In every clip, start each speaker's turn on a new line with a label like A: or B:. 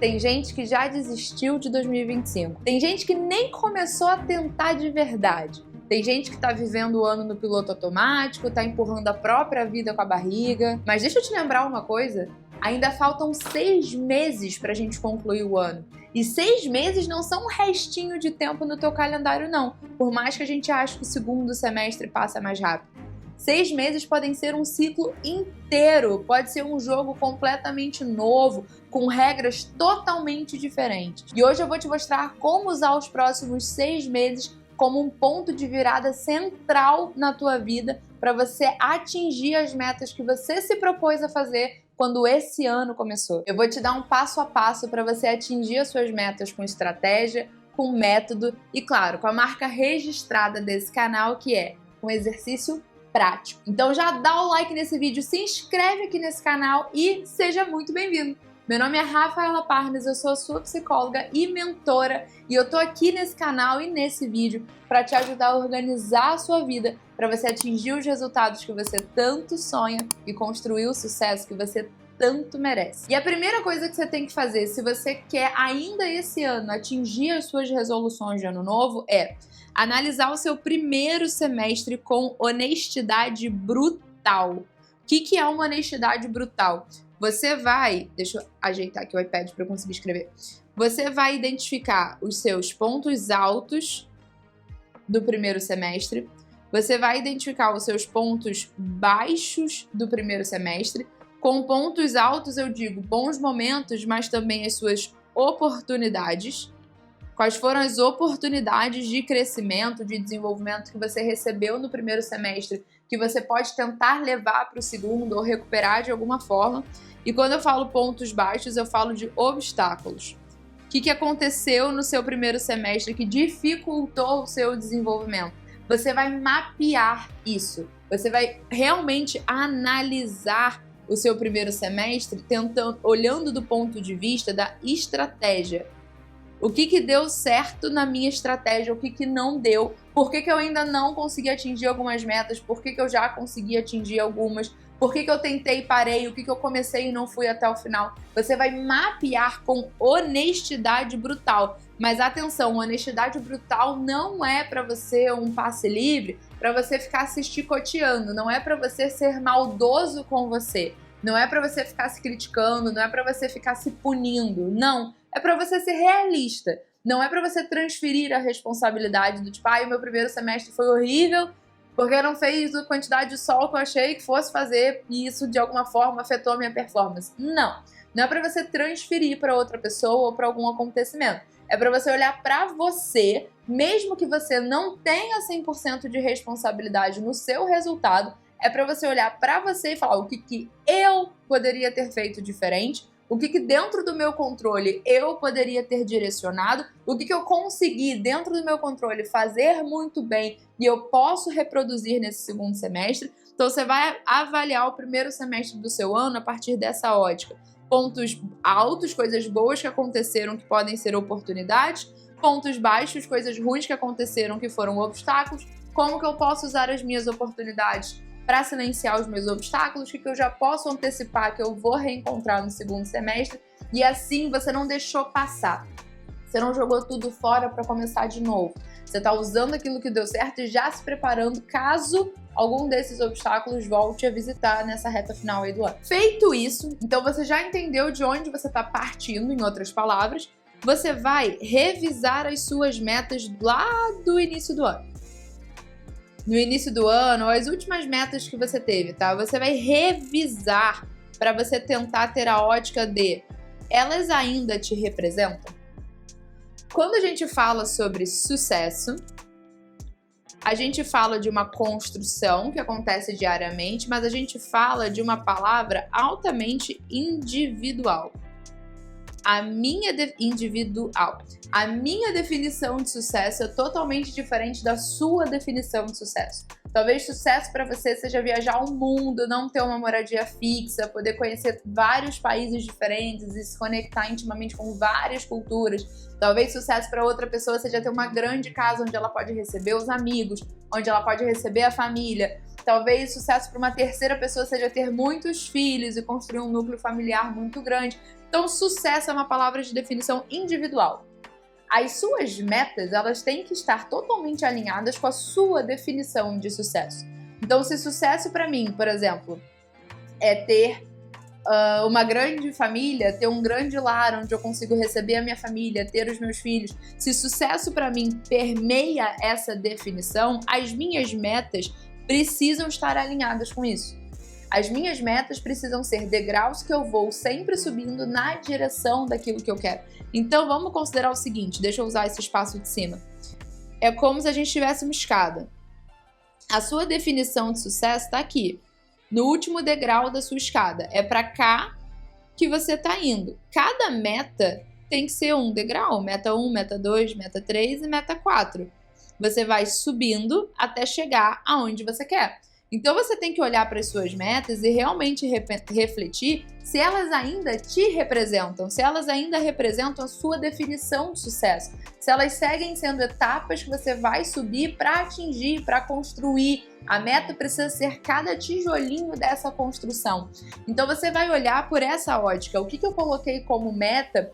A: Tem gente que já desistiu de 2025. Tem gente que nem começou a tentar de verdade. Tem gente que tá vivendo o ano no piloto automático, tá empurrando a própria vida com a barriga. Mas deixa eu te lembrar uma coisa. Ainda faltam 6 meses pra gente concluir o ano. E 6 meses não são um restinho de tempo no teu calendário, não. Por mais que a gente ache que o segundo semestre passa mais rápido. 6 meses podem ser um ciclo inteiro, pode ser um jogo completamente novo, com regras totalmente diferentes. E hoje eu vou te mostrar como usar os próximos 6 meses como um ponto de virada central na tua vida para você atingir as metas que você se propôs a fazer quando esse ano começou. Eu vou te dar um passo a passo para você atingir as suas metas com estratégia, com método e, claro, com a marca registrada desse canal, que é um exercício prático. Então já dá o like nesse vídeo, se inscreve aqui nesse canal e seja muito bem-vindo. Meu nome é Rafaela Parnes, eu sou a sua psicóloga e mentora e eu tô aqui nesse canal e nesse vídeo para te ajudar a organizar a sua vida, para você atingir os resultados que você tanto sonha e construir o sucesso que você tanto merece. E a primeira coisa que você tem que fazer, se você quer ainda esse ano atingir as suas resoluções de ano novo, é analisar o seu primeiro semestre com honestidade brutal. O que é uma honestidade brutal? Você vai... Deixa eu ajeitar aqui o iPad para eu conseguir escrever. Você vai identificar os seus pontos altos do primeiro semestre. Você vai identificar os seus pontos baixos do primeiro semestre. Com pontos altos, eu digo bons momentos, mas também as suas oportunidades. Quais foram as oportunidades de crescimento, de desenvolvimento que você recebeu no primeiro semestre, que você pode tentar levar para o segundo ou recuperar de alguma forma. E quando eu falo pontos baixos, eu falo de obstáculos. O que aconteceu no seu primeiro semestre que dificultou o seu desenvolvimento? Você vai mapear isso. Você vai realmente analisar o seu primeiro semestre, olhando do ponto de vista da estratégia. O que deu certo na minha estratégia, o que não deu, por que eu ainda não consegui atingir algumas metas, por que eu já consegui atingir algumas, por que eu tentei e parei, o que eu comecei e não fui até o final. Você vai mapear com honestidade brutal. Mas atenção, honestidade brutal não é para você um passe livre, para você ficar se chicoteando, não é para você ser maldoso com você, não é para você ficar se criticando, não é para você ficar se punindo, não. É para você ser realista. Não é para você transferir a responsabilidade do tipo, o meu primeiro semestre foi horrível porque eu não fiz a quantidade de sol que eu achei que fosse fazer e isso de alguma forma afetou a minha performance. Não. Não é para você transferir para outra pessoa ou para algum acontecimento. É para você olhar para você, mesmo que você não tenha 100% de responsabilidade no seu resultado, é para você olhar para você e falar o que eu poderia ter feito diferente, o que dentro do meu controle eu poderia ter direcionado, o que eu consegui dentro do meu controle fazer muito bem e eu posso reproduzir nesse segundo semestre. Então você vai avaliar o primeiro semestre do seu ano a partir dessa ótica. Pontos altos, coisas boas que aconteceram que podem ser oportunidades, pontos baixos, coisas ruins que aconteceram que foram obstáculos, como que eu posso usar as minhas oportunidades para silenciar os meus obstáculos, o que eu já posso antecipar que eu vou reencontrar no segundo semestre, e assim você não deixou passar. Você não jogou tudo fora para começar de novo. Você está usando aquilo que deu certo e já se preparando caso algum desses obstáculos volte a visitar nessa reta final aí do ano. Feito isso, então você já entendeu de onde você está partindo, em outras palavras, você vai revisar as suas metas lá do início do ano. No início do ano, ou as últimas metas que você teve, tá? Você vai revisar para você tentar ter a ótica de elas ainda te representam? Quando a gente fala sobre sucesso, a gente fala de uma construção que acontece diariamente, mas a gente fala de uma palavra altamente individual. A minha definição de sucesso é totalmente diferente da sua definição de sucesso. Talvez sucesso para você seja viajar o mundo, não ter uma moradia fixa, poder conhecer vários países diferentes e se conectar intimamente com várias culturas. Talvez sucesso para outra pessoa seja ter uma grande casa onde ela pode receber os amigos, onde ela pode receber a família. Talvez sucesso para uma terceira pessoa seja ter muitos filhos e construir um núcleo familiar muito grande. Então, sucesso é uma palavra de definição individual. As suas metas, elas têm que estar totalmente alinhadas com a sua definição de sucesso. Então, se sucesso para mim, por exemplo, é ter uma grande família, ter um grande lar onde eu consigo receber a minha família, ter os meus filhos, se sucesso para mim permeia essa definição, as minhas metas precisam estar alinhadas com isso. As minhas metas precisam ser degraus que eu vou sempre subindo na direção daquilo que eu quero. Então vamos considerar o seguinte, deixa eu usar esse espaço de cima. É como se a gente tivesse uma escada. A sua definição de sucesso está aqui, no último degrau da sua escada. É para cá que você está indo. Cada meta tem que ser um degrau. Meta 1, meta 2, meta 3 e meta 4. Você vai subindo até chegar aonde você quer. Então você tem que olhar para as suas metas e realmente refletir se elas ainda te representam, se elas ainda representam a sua definição de sucesso, se elas seguem sendo etapas que você vai subir para atingir, para construir. A meta precisa ser cada tijolinho dessa construção. Então você vai olhar por essa ótica. O que eu coloquei como meta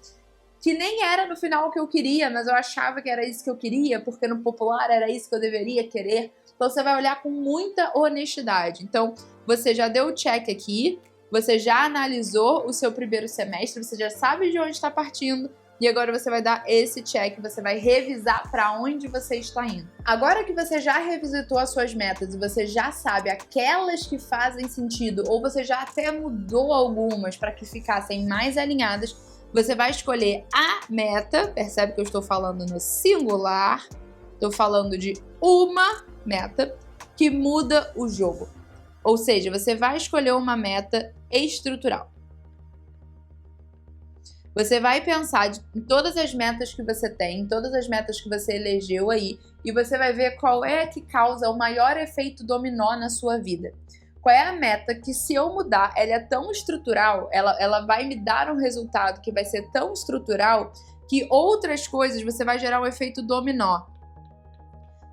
A: que nem era no final o que eu queria, mas eu achava que era isso que eu queria, porque no popular era isso que eu deveria querer. Então você vai olhar com muita honestidade. Então você já deu o check aqui, você já analisou o seu primeiro semestre, você já sabe de onde está partindo e agora você vai dar esse check, você vai revisar para onde você está indo. Agora que você já revisitou as suas metas e você já sabe aquelas que fazem sentido ou você já até mudou algumas para que ficassem mais alinhadas, você vai escolher a meta, percebe que eu estou falando no singular, estou falando de uma meta que muda o jogo. Ou seja, você vai escolher uma meta estrutural. Você vai pensar em todas as metas que você tem, em todas as metas que você elegeu aí, e você vai ver qual é que causa o maior efeito dominó na sua vida. Qual é a meta que, se eu mudar, ela é tão estrutural, ela vai me dar um resultado que vai ser tão estrutural que outras coisas você vai gerar um efeito dominó.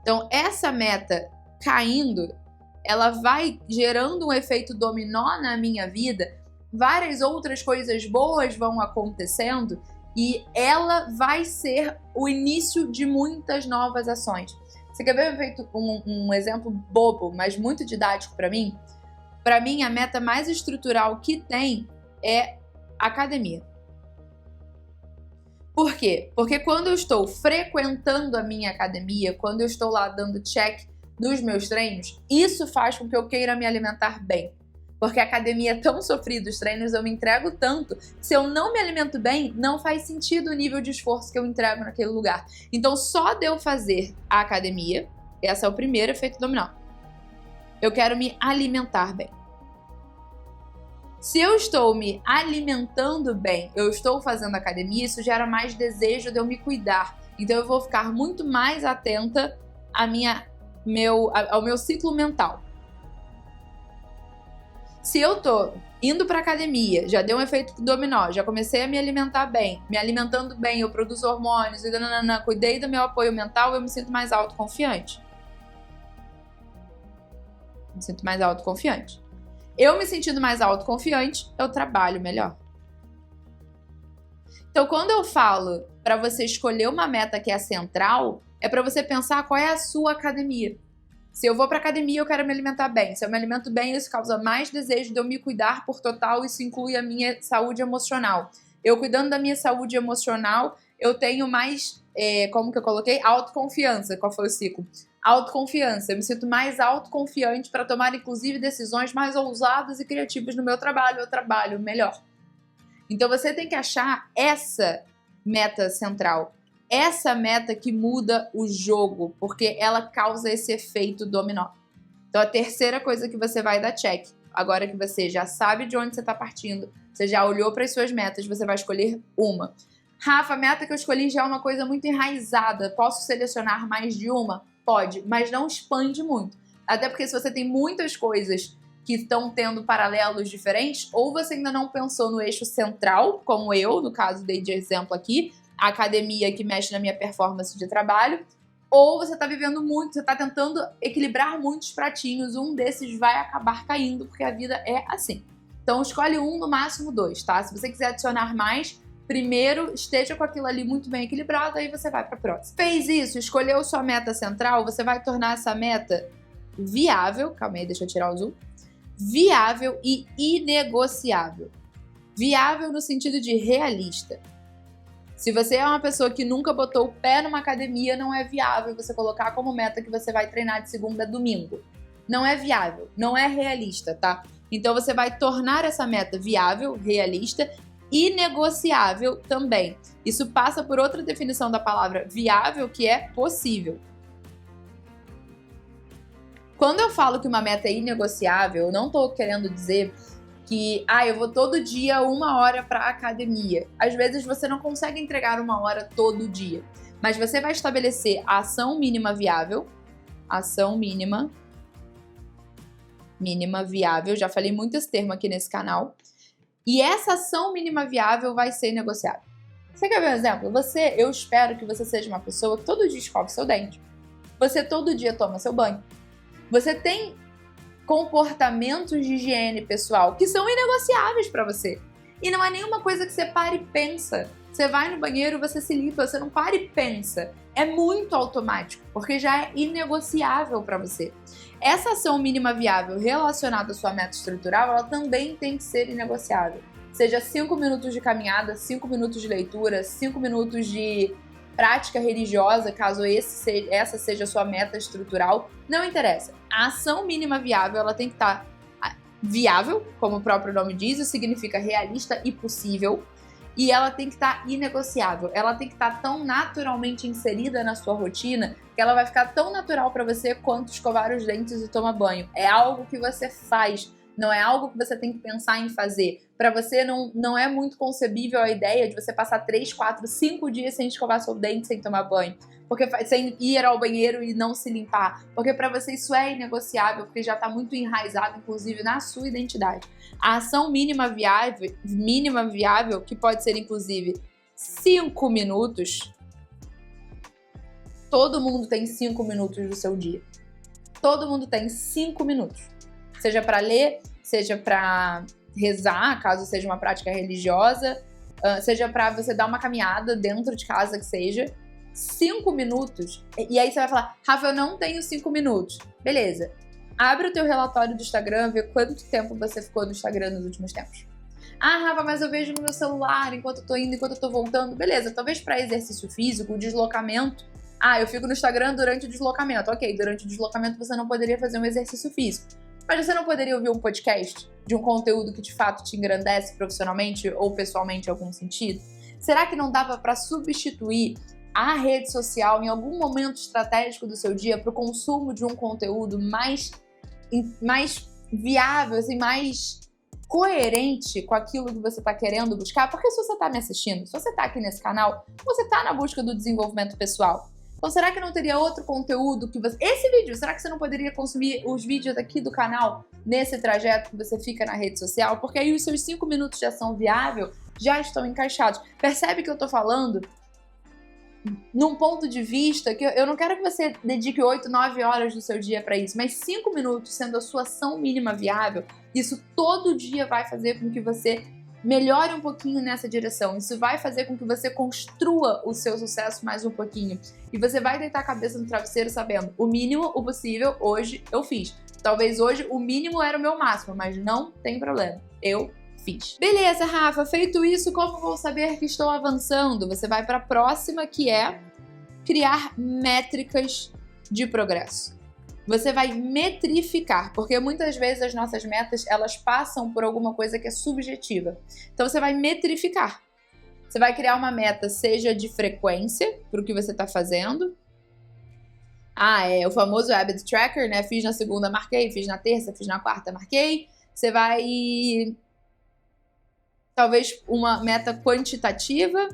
A: Então, essa meta caindo, ela vai gerando um efeito dominó na minha vida, várias outras coisas boas vão acontecendo e ela vai ser o início de muitas novas ações. Você quer ver um exemplo bobo, mas muito didático para mim? Para mim, a meta mais estrutural que tem é academia. Por quê? Porque quando eu estou frequentando a minha academia, quando eu estou lá dando check nos meus treinos, isso faz com que eu queira me alimentar bem. Porque a academia é tão sofrida, os treinos eu me entrego tanto, se eu não me alimento bem, não faz sentido o nível de esforço que eu entrego naquele lugar. Então, só de eu fazer a academia, esse é o primeiro efeito dominó. Eu quero me alimentar bem. Se eu estou me alimentando bem, eu estou fazendo academia, isso gera mais desejo de eu me cuidar. Então eu vou ficar muito mais atenta ao meu ciclo mental. Se eu tô indo pra academia, já deu um efeito dominó, já comecei a me alimentar bem, me alimentando bem, eu produzo hormônios, cuidei do meu apoio mental, eu me sinto mais autoconfiante. Eu me sentindo mais autoconfiante, eu trabalho melhor. Então, quando eu falo para você escolher uma meta que é central, é para você pensar qual é a sua academia. Se eu vou para academia, eu quero me alimentar bem. Se eu me alimento bem, isso causa mais desejo de eu me cuidar por total. Isso inclui a minha saúde emocional. Eu cuidando da minha saúde emocional, eu tenho mais, como que eu coloquei? Autoconfiança. Qual foi o ciclo? Autoconfiança. Eu me sinto mais autoconfiante para tomar, inclusive, decisões mais ousadas e criativas no meu trabalho. Eu trabalho melhor. Então, você tem que achar essa meta central. Essa meta que muda o jogo, porque ela causa esse efeito dominó. Então, a terceira coisa que você vai dar check, agora que você já sabe de onde você está partindo, você já olhou para as suas metas, você vai escolher uma. Rafa, a meta que eu escolhi já é uma coisa muito enraizada. Posso selecionar mais de uma? Pode, mas não expande muito. Até porque se você tem muitas coisas que estão tendo paralelos diferentes, ou você ainda não pensou no eixo central, como eu, no caso, dei de exemplo aqui, a academia que mexe na minha performance de trabalho, ou você está vivendo muito, você está tentando equilibrar muitos pratinhos, um desses vai acabar caindo, porque a vida é assim. Então escolhe um, no máximo 2, tá? Se você quiser adicionar mais, primeiro esteja com aquilo ali muito bem equilibrado, aí você vai para a próxima. Fez isso, escolheu sua meta central, você vai tornar essa meta viável, calma aí, deixa eu tirar o zoom, viável e inegociável. Viável no sentido de realista. Se você é uma pessoa que nunca botou o pé numa academia, não é viável você colocar como meta que você vai treinar de segunda a domingo. Não é viável, não é realista, tá? Então você vai tornar essa meta viável, realista e negociável também. Isso passa por outra definição da palavra viável, que é possível. Quando eu falo que uma meta é inegociável, eu não estou querendo dizer que eu vou todo dia 1 hora para a academia. Às vezes você não consegue entregar 1 hora todo dia, mas você vai estabelecer a ação mínima viável, viável, já falei muito esse termo aqui nesse canal, e essa ação mínima viável vai ser negociável. Você quer ver um exemplo? Eu espero que você seja uma pessoa que todo dia escova seu dente, você todo dia toma seu banho, você tem comportamentos de higiene pessoal que são inegociáveis para você. E não é nenhuma coisa que você para e pensa. Você vai no banheiro, você se limpa, você não para e pensa. É muito automático, porque já é inegociável para você. Essa ação mínima viável relacionada à sua meta estrutural, ela também tem que ser inegociável. Seja 5 minutos de caminhada, 5 minutos de leitura, 5 minutos de prática religiosa, caso essa seja a sua meta estrutural, não interessa. A ação mínima viável, ela tem que estar viável, como o próprio nome diz, isso significa realista e possível, e ela tem que estar inegociável. Ela tem que estar tão naturalmente inserida na sua rotina que ela vai ficar tão natural para você quanto escovar os dentes e tomar banho. É algo que você faz, não é algo que você tem que pensar em fazer. Para você não é muito concebível a ideia de você passar 3, 4, 5 dias sem escovar seu dente, sem tomar banho, sem ir ao banheiro e não se limpar. Porque para você isso é inegociável, porque já está muito enraizado, inclusive, na sua identidade. A ação mínima viável, que pode ser, inclusive, 5 minutos. Todo mundo tem 5 minutos do seu dia. Todo mundo tem 5 minutos. Seja para ler, seja para rezar, caso seja uma prática religiosa, seja para você dar uma caminhada dentro de casa, que seja. 5 minutos. E aí você vai falar, Rafa, eu não tenho 5 minutos. Beleza. Abre o teu relatório do Instagram, vê quanto tempo você ficou no Instagram nos últimos tempos. Rafa, mas eu vejo no meu celular enquanto eu tô indo, enquanto eu tô voltando. Beleza, talvez para exercício físico, deslocamento. Eu fico no Instagram durante o deslocamento. Ok, durante o deslocamento você não poderia fazer um exercício físico. Mas você não poderia ouvir um podcast de um conteúdo que de fato te engrandece profissionalmente ou pessoalmente em algum sentido? Será que não dava para substituir a rede social em algum momento estratégico do seu dia para o consumo de um conteúdo mais viável, assim, mais coerente com aquilo que você está querendo buscar? Porque se você está me assistindo, se você está aqui nesse canal, você está na busca do desenvolvimento pessoal. Então será que não teria outro conteúdo que você... Esse vídeo, será que você não poderia consumir os vídeos aqui do canal nesse trajeto que você fica na rede social? Porque aí os seus 5 minutos de ação viável já estão encaixados. Percebe que eu tô falando num ponto de vista que eu não quero que você dedique 8, 9 horas do seu dia para isso, mas 5 minutos sendo a sua ação mínima viável, isso todo dia vai fazer com que você melhore um pouquinho nessa direção. Isso vai fazer com que você construa o seu sucesso mais um pouquinho. E você vai deitar a cabeça no travesseiro sabendo, o mínimo, o possível, hoje eu fiz. Talvez hoje o mínimo era o meu máximo, mas não tem problema. Eu fiz. Beleza, Rafa, feito isso, como vou saber que estou avançando? Você vai para a próxima, que é criar métricas de progresso. Você vai metrificar, porque muitas vezes as nossas metas, elas passam por alguma coisa que é subjetiva. Então você vai metrificar. Você vai criar uma meta, seja de frequência, para o que você está fazendo. É o famoso habit tracker, né? Fiz na segunda, marquei. Fiz na terça, fiz na quarta, marquei. Você vai... Talvez uma meta quantitativa.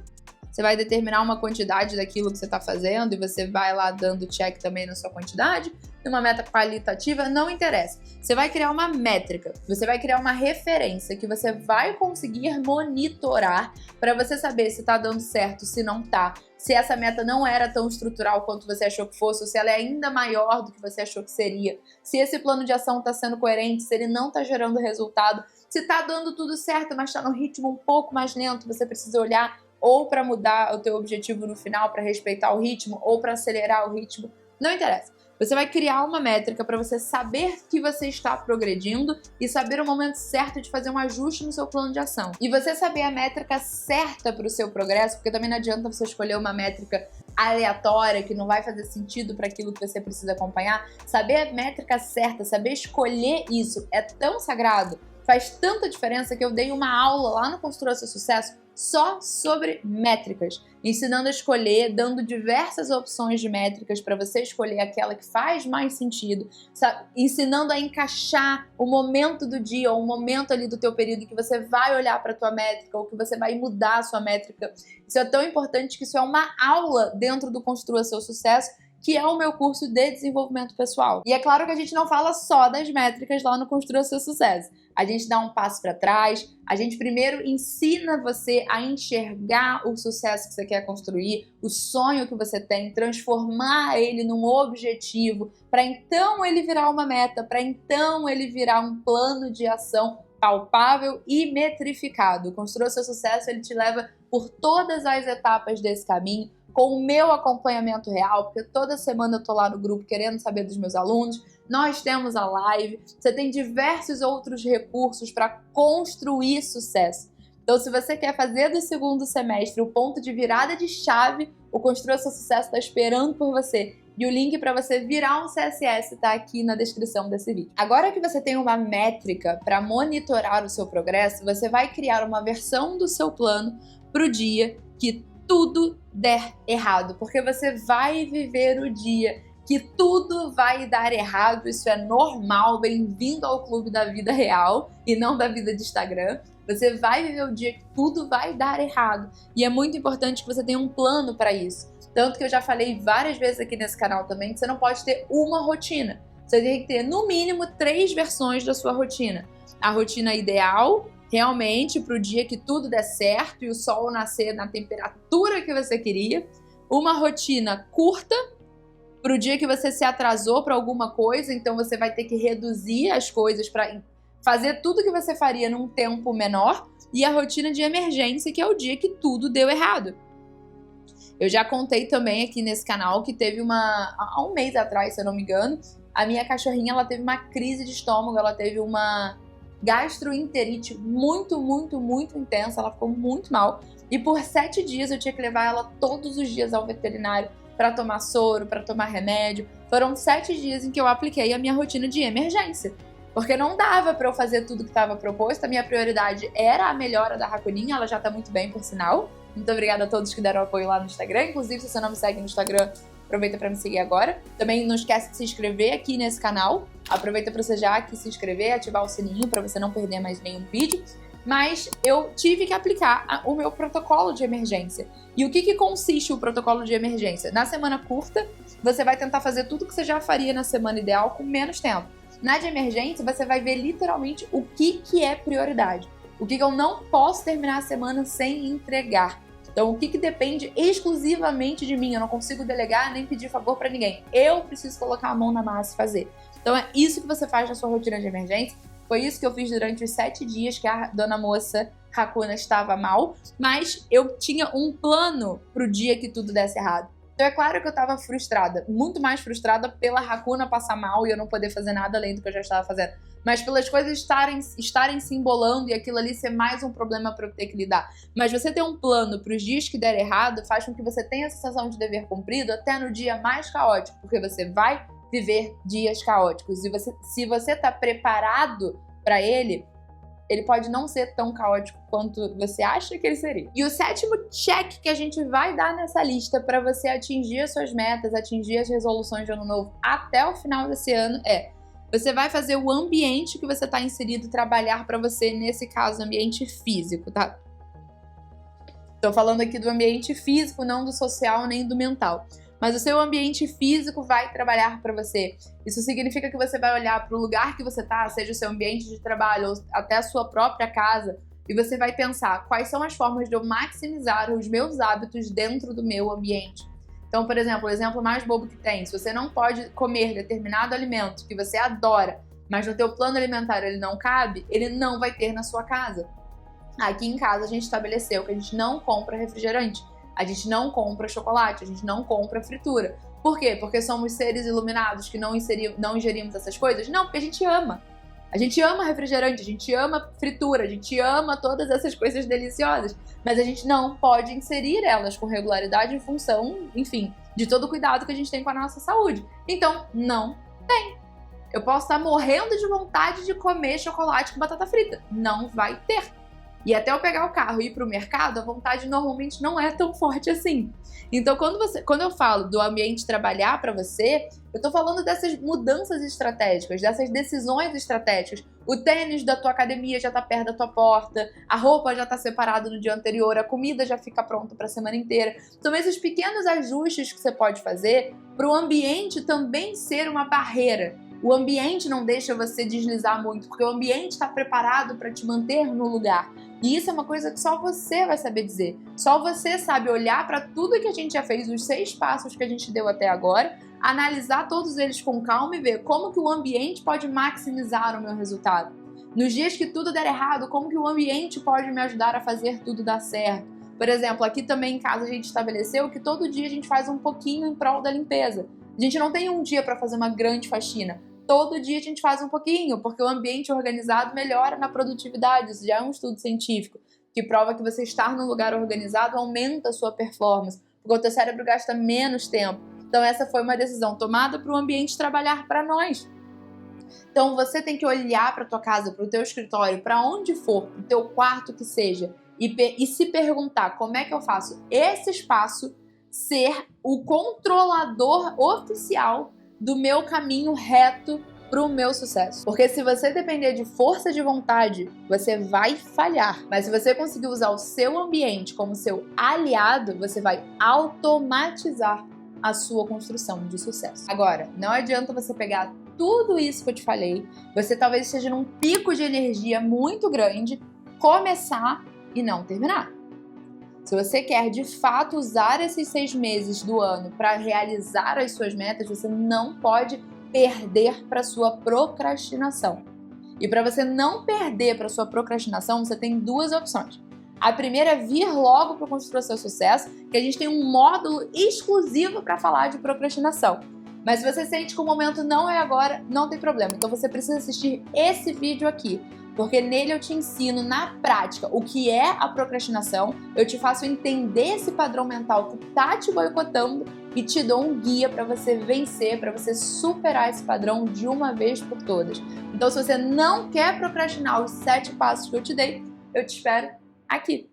A: Você vai determinar uma quantidade daquilo que você está fazendo e você vai lá dando check também na sua quantidade, numa meta qualitativa, não interessa. Você vai criar uma métrica, você vai criar uma referência que você vai conseguir monitorar para você saber se está dando certo, se não está, se essa meta não era tão estrutural quanto você achou que fosse, ou se ela é ainda maior do que você achou que seria, se esse plano de ação está sendo coerente, se ele não está gerando resultado, se está dando tudo certo, mas está no ritmo um pouco mais lento, você precisa olhar ou para mudar o teu objetivo no final, para respeitar o ritmo, ou para acelerar o ritmo, não interessa. Você vai criar uma métrica para você saber que você está progredindo e saber o momento certo de fazer um ajuste no seu plano de ação. E você saber a métrica certa para o seu progresso, porque também não adianta você escolher uma métrica aleatória que não vai fazer sentido para aquilo que você precisa acompanhar. Saber a métrica certa, saber escolher isso é tão sagrado, faz tanta diferença que eu dei uma aula lá no Construa Seu Sucesso só sobre métricas, ensinando a escolher, dando diversas opções de métricas para você escolher aquela que faz mais sentido, sabe? Ensinando a encaixar o momento do dia ou o momento ali do teu período que você vai olhar para a tua métrica ou que você vai mudar a sua métrica. Isso é tão importante que isso é uma aula dentro do Construa Seu Sucesso, que é o meu curso de desenvolvimento pessoal. E é claro que a gente não fala só das métricas lá no Construa Seu Sucesso. A gente dá um passo para trás, a gente primeiro ensina você a enxergar o sucesso que você quer construir, o sonho que você tem, transformar ele num objetivo, para então ele virar uma meta, para então ele virar um plano de ação palpável e metrificado. Construa Seu Sucesso, ele te leva por todas as etapas desse caminho, com o meu acompanhamento real, porque toda semana eu tô lá no grupo querendo saber dos meus alunos, nós temos a live, você tem diversos outros recursos para construir sucesso. Então, se você quer fazer do segundo semestre o ponto de virada de chave, o Construa Seu Sucesso está esperando por você. E o link para você virar um CSS está aqui na descrição desse vídeo. Agora que você tem uma métrica para monitorar o seu progresso, você vai criar uma versão do seu plano para o dia que tudo der errado, porque você vai viver o dia que tudo vai dar errado, isso é normal, bem-vindo ao clube da vida real e não da vida de Instagram. Você vai viver o dia que tudo vai dar errado e é muito importante que você tenha um plano para isso. Tanto que eu já falei várias vezes aqui nesse canal também que você não pode ter uma rotina, você tem que ter no mínimo 3 versões da sua rotina. A rotina ideal, realmente para o dia que tudo der certo e o sol nascer na temperatura que você queria. Uma rotina curta para o dia que você se atrasou para alguma coisa, então você vai ter que reduzir as coisas para fazer tudo que você faria num tempo menor. E a rotina de emergência, que é o dia que tudo deu errado. Eu já contei também aqui nesse canal que teve há um mês atrás, se eu não me engano, a minha cachorrinha ela teve uma crise de estômago, ela teve uma gastroenterite muito intensa, ela ficou muito mal. E por 7 dias eu tinha que levar ela todos os dias ao veterinário para tomar soro, para tomar remédio. Foram 7 dias em que eu apliquei a minha rotina de emergência. Porque não dava para eu fazer tudo que estava proposto. A minha prioridade era a melhora da Racuninha, ela já tá muito bem, por sinal. Muito obrigada a todos que deram apoio lá no Instagram. Inclusive, se você não me segue no Instagram, aproveita para me seguir agora. Também não esquece de se inscrever aqui nesse canal. Aproveita para você já aqui se inscrever, ativar o sininho para você não perder mais nenhum vídeo. Mas eu tive que aplicar o meu protocolo de emergência. E o que consiste o protocolo de emergência? Na semana curta, você vai tentar fazer tudo que você já faria na semana ideal com menos tempo. Na de emergência, você vai ver literalmente o que é prioridade. O que eu não posso terminar a semana sem entregar. Então, o que depende exclusivamente de mim. Eu não consigo delegar nem pedir favor para ninguém. Eu preciso colocar a mão na massa e fazer. Então, é isso que você faz na sua rotina de emergência. Foi isso que eu fiz durante os 7 dias que a dona moça Hakuna estava mal. Mas eu tinha um plano pro dia que tudo desse errado. Então, é claro que eu estava frustrada. Muito mais frustrada pela Hakuna passar mal e eu não poder fazer nada além do que eu já estava fazendo. Mas pelas coisas estarem se embolando e aquilo ali ser mais um problema para eu ter que lidar. Mas você ter um plano para os dias que der errado faz com que você tenha a sensação de dever cumprido até no dia mais caótico, porque você vai viver dias caóticos. E se você está preparado para ele pode não ser tão caótico quanto você acha que ele seria. E o 7º check que a gente vai dar nessa lista para você atingir as suas metas, atingir as resoluções de ano novo até o final desse ano você vai fazer o ambiente que você está inserido trabalhar para você, nesse caso, ambiente físico, tá? Tô falando aqui do ambiente físico, não do social nem do mental. Mas o seu ambiente físico vai trabalhar para você. Isso significa que você vai olhar para o lugar que você tá, seja o seu ambiente de trabalho ou até a sua própria casa, e você vai pensar quais são as formas de eu maximizar os meus hábitos dentro do meu ambiente. Então, por exemplo, o exemplo mais bobo que tem, se você não pode comer determinado alimento que você adora, mas no teu plano alimentar ele não cabe, ele não vai ter na sua casa. Aqui em casa a gente estabeleceu que a gente não compra refrigerante, a gente não compra chocolate, a gente não compra fritura. Por quê? Porque somos seres iluminados que não ingerimos essas coisas? Não, porque a gente ama. A gente ama refrigerante, a gente ama fritura, a gente ama todas essas coisas deliciosas, mas a gente não pode inserir elas com regularidade em função, enfim, de todo o cuidado que a gente tem com a nossa saúde. Então, não tem. Eu posso estar morrendo de vontade de comer chocolate com batata frita. Não vai ter. E até eu pegar o carro e ir para o mercado, a vontade normalmente não é tão forte assim. Então, quando eu falo do ambiente trabalhar para você, eu tô falando dessas mudanças estratégicas, dessas decisões estratégicas. O tênis da tua academia já tá perto da tua porta, a roupa já tá separada no dia anterior, a comida já fica pronta para a semana inteira. São esses pequenos ajustes que você pode fazer para o ambiente também ser uma barreira. O ambiente não deixa você deslizar muito, porque o ambiente está preparado para te manter no lugar. E isso é uma coisa que só você vai saber dizer. Só você sabe olhar para tudo que a gente já fez, os 6 passos que a gente deu até agora, analisar todos eles com calma e ver como que o ambiente pode maximizar o meu resultado. Nos dias que tudo der errado, como que o ambiente pode me ajudar a fazer tudo dar certo. Por exemplo, aqui também em casa a gente estabeleceu que todo dia a gente faz um pouquinho em prol da limpeza. A gente não tem um dia para fazer uma grande faxina. Todo dia a gente faz um pouquinho, porque o ambiente organizado melhora na produtividade. Isso já é um estudo científico que prova que você estar num lugar organizado aumenta a sua performance, porque o teu cérebro gasta menos tempo. Então essa foi uma decisão tomada para o ambiente trabalhar para nós. Então você tem que olhar para tua casa, para o teu escritório, para onde for, para o teu quarto que seja, e se perguntar como é que eu faço esse espaço ser o controlador oficial do meu caminho reto para o meu sucesso. Porque se você depender de força de vontade, você vai falhar. Mas se você conseguir usar o seu ambiente como seu aliado, você vai automatizar a sua construção de sucesso. Agora, não adianta você pegar tudo isso que eu te falei, você talvez esteja num pico de energia muito grande, começar e não terminar. Se você quer de fato usar esses 6 meses do ano para realizar as suas metas, você não pode perder para sua procrastinação. E para você não perder para sua procrastinação, você tem 2 opções. A primeira é vir logo para Construir Seu Sucesso, que a gente tem um módulo exclusivo para falar de procrastinação. Mas se você sente que o momento não é agora, não tem problema. Então você precisa assistir esse vídeo aqui, porque nele eu te ensino na prática o que é a procrastinação, eu te faço entender esse padrão mental que tá te boicotando e te dou um guia para você vencer, para você superar esse padrão de uma vez por todas. Então se você não quer procrastinar os 7 passos que eu te dei, eu te espero aqui.